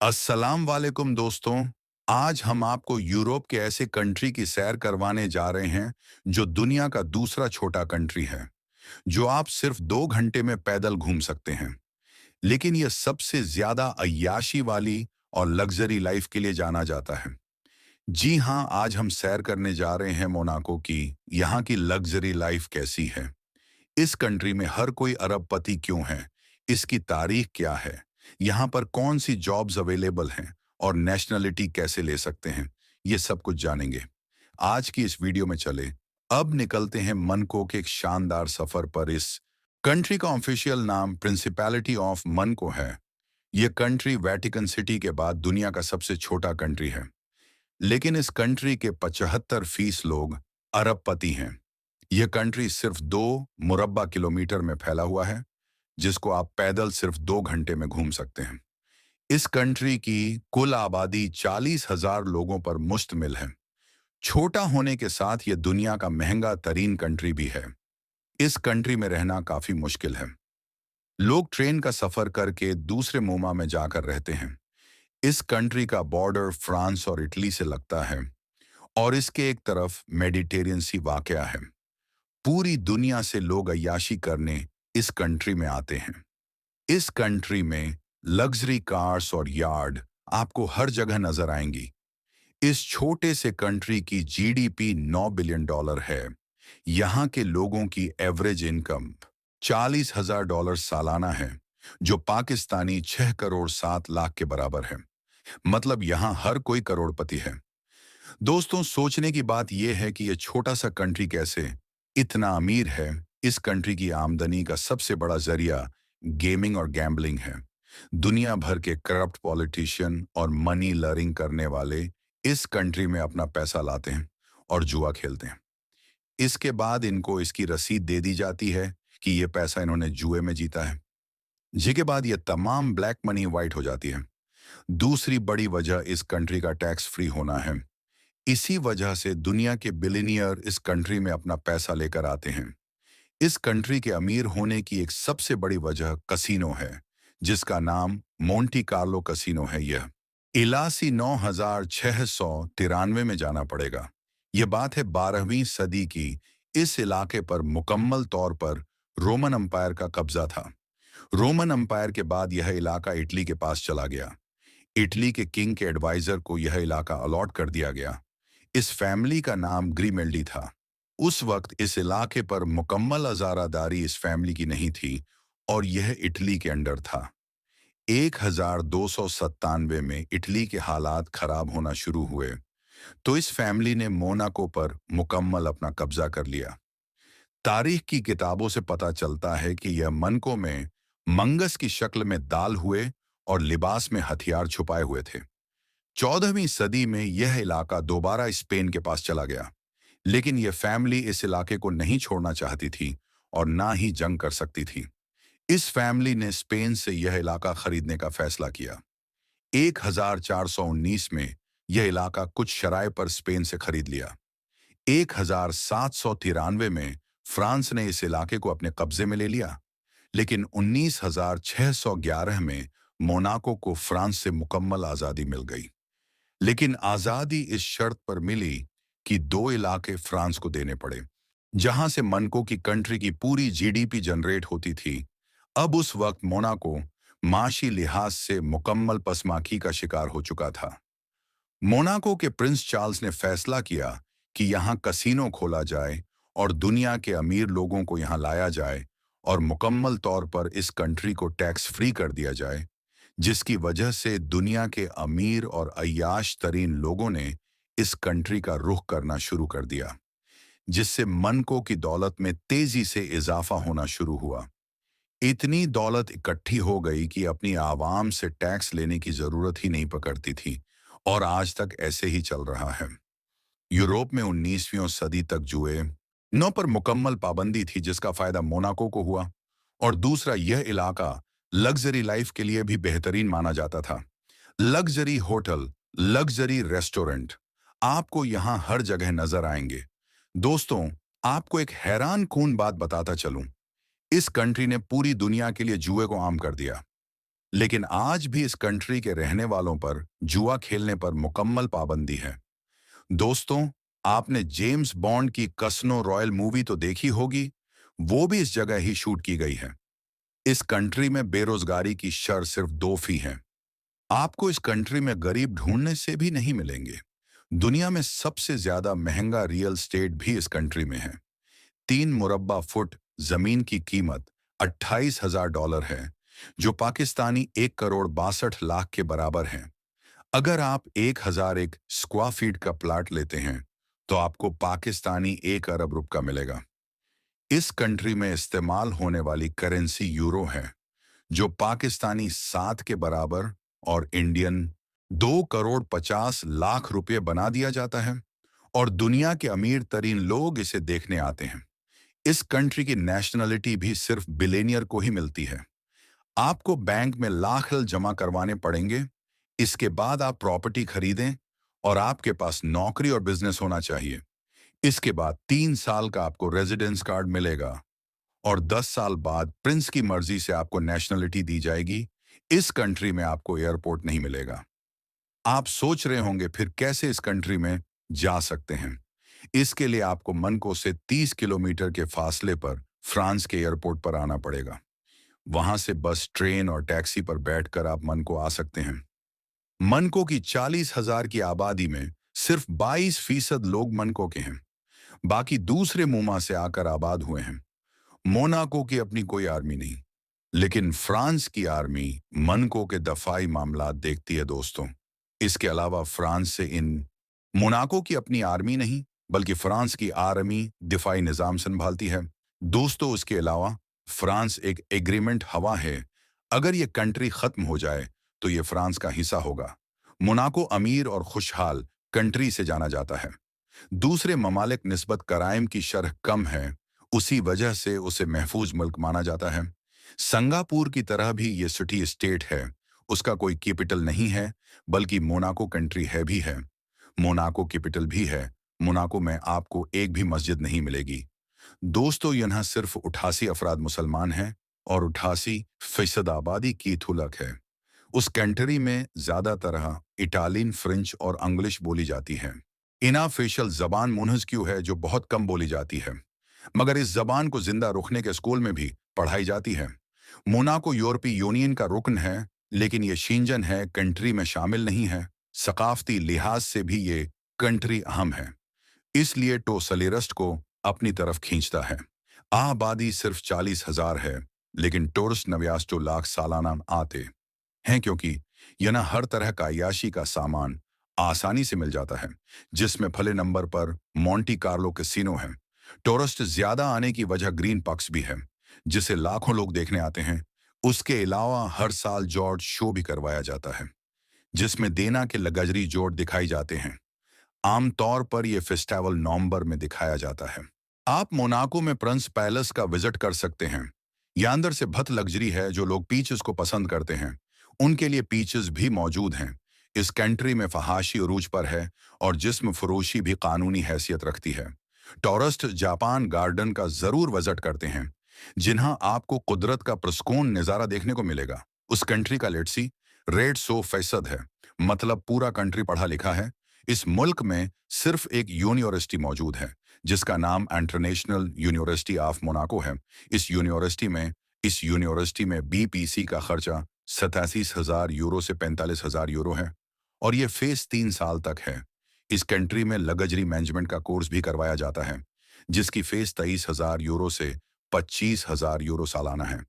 अस्सलाम वालेकुम दोस्तों। आज हम आपको यूरोप के ऐसे कंट्री की सैर करवाने जा रहे हैं जो दुनिया का दूसरा छोटा कंट्री है, जो आप सिर्फ 2 घंटे में पैदल घूम सकते हैं। लेकिन यह सबसे ज्यादा अय्याशी वाली और लग्जरी लाइफ के लिए जाना जाता है। जी हाँ, आज हम सैर करने जा रहे हैं मोनाको की। यहाँ की लग्जरी लाइफ कैसी है, इस कंट्री में हर कोई अरबपति क्यों है, इसकी तारीख क्या है, यहाँ पर कौन सी जॉब्स अवेलेबल हैं और नेशनलिटी कैसे ले सकते हैं, ये सब कुछ जानेंगे। आज की इस वीडियो में चले अब निकलते हैं मनको के एक शानदार सफर पर। इस कंट्री का ऑफिशियल नाम प्रिंसिपैलिटी ऑफ मनको है। यह कंट्री वेटिकन सिटी के बाद दुनिया का सबसे छोटा कंट्री है, लेकिन इस कंट्री के 75% लोग अरबपति हैं। यह कंट्री सिर्फ 2 मुरब्बा किलोमीटर में फैला हुआ है, जिसको आप पैदल सिर्फ 2 घंटे में घूम सकते हैं। इस कंट्री की कुल आबादी 40,000 लोगों पर मुश्तमिल है। छोटा होने के साथ यह दुनिया का महंगा तरीन कंट्री भी है। इस कंट्री में रहना काफी मुश्किल है। लोग ट्रेन का सफर करके दूसरे मुमा में जाकर रहते हैं। इस कंट्री का बॉर्डर फ्रांस और इटली से लगता है और इसके एक तरफ मेडिटेरियन सी वाकया है। पूरी दुनिया से लोग अय्याशी करने इस कंट्री में आते हैं। इस कंट्री में लग्जरी कार्स और यार्ड आपको हर जगह नजर आएंगी। इस छोटे से कंट्री की जीडीपी $9 बिलियन है। यहाँ के लोगों की एवरेज इनकम $40,000 सालाना है, जो पाकिस्तानी 6 करोड़ 7 लाख के बराबर है। मतलब यहाँ हर कोई करोड़पति है। दोस्तों, सोचने की बात यह है कि यह छोटा सा कंट्री कैसे इतना अमीर है। इस कंट्री की आमदनी का सबसे बड़ा जरिया गेमिंग और गैम्बलिंग है। दुनिया भर के करप्ट पॉलिटिशियन और मनी लॉन्ड्रिंग करने वाले इस कंट्री में अपना पैसा लाते हैं और जुआ खेलते हैं। इसके बाद इनको इसकी रसीद दे दी जाती है कि यह पैसा इन्होंने जुए में जीता है। जिसके बाद यह तमाम ब्लैक मनी वाइट हो जाती है। दूसरी बड़ी वजह इस कंट्री का टैक्स फ्री होना है। इसी वजह से दुनिया के बिलियनियर इस कंट्री में अपना पैसा लेकर आते हैं। इस कंट्री के अमीर होने की एक सबसे बड़ी वजह कसीनो है, जिसका नाम मोंटी कार्लो कसीनो है। यह इलासी 9693 में जाना पड़ेगा। यह बात है 12वीं सदी की। इस इलाके पर मुकम्मल तौर पर रोमन अंपायर का कब्जा था। रोमन अंपायर के बाद यह इलाका इटली के पास चला गया। इटली के किंग के एडवाइजर को यह इलाका अलॉट कर दिया गया। इस फैमिली का नाम ग्रिमेल्डी था। उस वक्त इस इलाके पर मुकम्मल अजारादारी इस फैमिली की नहीं थी और यह इटली के अंडर था। 1297 में इटली के हालात खराब होना शुरू हुए, तो इस फैमिली ने मोनाको पर मुकम्मल अपना कब्जा कर लिया। तारीख की किताबों से पता चलता है कि यह मनको में मंगस की शक्ल में दाल हुए और लिबास में हथियार छुपाए हुए थे। 14वीं सदी में यह इलाका दोबारा स्पेन के पास चला गया, लेकिन यह फैमिली इस इलाके को नहीं छोड़ना चाहती थी और ना ही जंग कर सकती थी। इस फैमिली ने स्पेन से यह इलाका खरीदने का फैसला किया। 1419 में यह इलाका कुछ शराय पर स्पेन से खरीद लिया। 1793 में फ्रांस ने इस इलाके को अपने कब्जे में ले लिया, लेकिन 19,611 में मोनाको को फ्रांस से मुकम्मल आज़ादी मिल गई। लेकिन आज़ादी इस शर्त पर मिली कि 2 इलाके फ्रांस को देने पड़े, जहां से मनको की कंट्री की पूरी जीडीपी जनरेट होती थी। अब उस वक्त मोनाको माशी लिहाज से मुकम्मल पसमाखी का शिकार हो चुका था। मोनाको के प्रिंस चार्ल्स ने फैसला किया कि यहाँ कसीनो खोला जाए और दुनिया के अमीर लोगों को यहाँ लाया जाए और मुकम्मल तौर पर इस कंट्री को टैक्स फ्री कर दिया जाए, जिसकी वजह से दुनिया के अमीर और अय्याश तरीन लोगों ने इस कंट्री का रुख करना शुरू कर दिया, जिससे मनको की दौलत में तेजी से इजाफा होना शुरू हुआ। इतनी दौलत इकट्ठी हो गई कि अपनी आवाम से टैक्स लेने की जरूरत ही नहीं पकड़ती थी और आज तक ऐसे ही चल रहा है। यूरोप में 19वीं सदी तक जुए नौ पर मुकम्मल पाबंदी थी, जिसका फायदा मोनाको को हुआ। और दूसरा, यह इलाका लग्जरी लाइफ के लिए भी बेहतरीन माना जाता था। लग्जरी होटल, लग्जरी रेस्टोरेंट आपको यहाँ हर जगह नजर आएंगे। दोस्तों, आपको एक हैरान कून बात बताता चलूं, इस कंट्री ने पूरी दुनिया के लिए जुए को आम कर दिया। लेकिन आज भी इस कंट्री के रहने वालों पर जुआ खेलने पर मुकम्मल पाबंदी है। दोस्तों, आपने जेम्स बॉन्ड की कसिनो रॉयल मूवी तो देखी होगी, वो भी इस जगह ही शूट की गई है। इस कंट्री में बेरोजगारी की शर सिर्फ 2 फी है। आपको इस कंट्री में गरीब ढूंढने से भी नहीं मिलेंगे। दुनिया में सबसे ज्यादा महंगा रियल स्टेट भी इस कंट्री में है। 3 मुरब्बा फुट जमीन की कीमत $28,000 है, जो पाकिस्तानी 1,62,00,000 के बराबर है। अगर आप 1,001 स्क्वायर फीट का प्लाट लेते हैं, तो आपको पाकिस्तानी 1 अरब रुपए का मिलेगा। इस कंट्री में इस्तेमाल होने वाली करेंसी यूरो है, जो पाकिस्तानी 7 के बराबर और इंडियन 2,50,00,000 रुपए बना दिया जाता है, और दुनिया के अमीर तरीन लोग इसे देखने आते हैं। इस कंट्री की नेशनलिटी भी सिर्फ बिलियनियर को ही मिलती है। आपको बैंक में लाख जमा करवाने पड़ेंगे, इसके बाद आप प्रॉपर्टी खरीदें, और आपके पास नौकरी और बिजनेस होना चाहिए। इसके बाद 3 साल का आपको रेजिडेंस कार्ड मिलेगा, और 10 साल बाद प्रिंस की मर्जी से आपको नेशनलिटी दी जाएगी। इस कंट्री में आपको एयरपोर्ट नहीं मिलेगा। आप सोच रहे होंगे फिर कैसे इस कंट्री में जा सकते हैं। इसके लिए आपको मनको से 30 किलोमीटर के फासले पर फ्रांस के एयरपोर्ट पर आना पड़ेगा। वहां से बस, ट्रेन और टैक्सी पर बैठकर आप मनको आ सकते हैं। मनको की 40,000 की आबादी में सिर्फ 22% लोग मनको के हैं। बाकी दूसरे मुमा से आकर आबाद हुए हैं। मोनाको की अपनी कोई आर्मी नहीं, लेकिन फ्रांस की आर्मी मनको के दफाई मामलात देखती है दोस्तों। इसके अलावा फ्रांस से इन मोनाको की अपनी आर्मी नहीं, बल्कि फ्रांस की आर्मी दिफाई निजाम संभालती है। दोस्तों, उसके अलावा फ्रांस एक एग्रीमेंट हवा है। अगर ये कंट्री खत्म हो जाए तो ये फ्रांस का हिस्सा होगा। मोनाको अमीर और खुशहाल कंट्री से जाना जाता है। दूसरे ममालिक निस्बत कराइम की शरह कम है, उसी वजह से उसे महफूज मुल्क माना जाता है। सिंगापुर की तरह भी ये सिटी स्टेट है। उसका कोई कैपिटल नहीं है, बल्कि मोनाको कंट्री है भी है। मोनाको कैपिटल भी है। मोनाको में आपको एक भी मस्जिद नहीं मिलेगी। दोस्तों, यहाँ सिर्फ 88 अफराद मुसलमान हैं, और 88% आबादी कैथोलिक है। उस कंट्री में ज्यादातर इटालियन, फ्रेंच और इंग्लिश बोली जाती है। इनऑफिशियल जबान मोन्टेस्क्यू है, जो बहुत कम बोली जाती है, मगर इस जबान को जिंदा रखने के स्कूल में भी पढ़ाई जाती है। मोनाको यूरोपीय यूनियन का रुकन है, लेकिन ये शेंजन है कंट्री में शामिल नहीं है। सकाफती लिहाज से भी ये कंट्री अहम है, इसलिए टोसलेरस्ट को अपनी तरफ खींचता है। आबादी सिर्फ 40,000 है, लेकिन टूरिस्ट 89 लाख सालाना आते हैं, क्योंकि यहाँ हर तरह का अय्याशी का सामान आसानी से मिल जाता है, जिसमें पहले नंबर पर मोंटी कार्लो कैसीनो है। टूरिस्ट ज्यादा आने की वजह ग्रीन पक्स भी है, जिसे लाखों लोग देखने आते हैं। उसके अलावा हर साल जॉर्ज शो भी करवाया जाता है, जिसमें देना के लगजरी जोड़ दिखाई जाते हैं। आमतौर पर यह फेस्टिवल नवंबर में दिखाया जाता है। आप मोनाको में प्रिंस पैलेस का विजिट कर सकते हैं। यह अंदर से बहुत लग्जरी है। जो लोग पीचेस को पसंद करते हैं, उनके लिए पीचेस भी मौजूद हैं। इस कंट्री में फहाशी उरूज पर है, और जिस्म फरोशी भी कानूनी हैसियत रखती है। टूरिस्ट जापान गार्डन का जरूर विजिट करते हैं, जिन्हां आपको कुदरत का पुरस्कून नज़ारा देखने को मिलेगा। उस कंट्री का लिटरेसी रेट 100% है, मतलब पूरा कंट्री पढ़ा लिखा है। इस मुल्क में सिर्फ एक यूनिवर्सिटी मौजूद है, जिसका नाम इंटरनेशनल यूनिवर्सिटी ऑफ मोनाको है। इस यूनिवर्सिटी में बीपीसी का खर्चा 87,000 यूरो से 45,000 यूरो है, और ये फेस 3 साल तक है। इस कंट्री में लगजरी मैनेजमेंट का कोर्स भी करवाया जाता है, जिसकी फीस 23,000 यूरो से 25,000 यूरो सालाना है।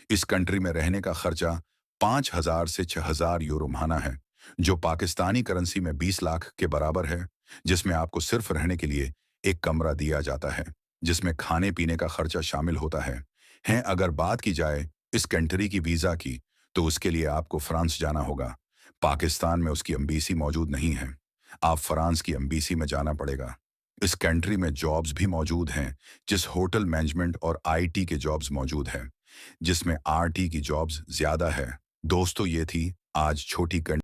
इस कंट्री में रहने का खर्चा 5,000 से 6,000 यूरो माहाना है, जो पाकिस्तानी करेंसी में 20 लाख के बराबर है, जिसमें आपको सिर्फ रहने के लिए एक कमरा दिया जाता है, जिसमें खाने पीने का खर्चा शामिल होता है। अगर बात की जाए इस कंट्री की वीजा की, तो उसके लिए आपको फ्रांस जाना होगा। पाकिस्तान में उसकी एम्बेसी मौजूद नहीं है, आप फ्रांस की एम्बेसी में जाना पड़ेगा। इस कंट्री में जॉब्स भी मौजूद हैं, जिस होटल मैनेजमेंट और आईटी के जॉब्स मौजूद हैं, जिसमें आरटी की जॉब्स ज्यादा है। दोस्तों, ये थी आज छोटी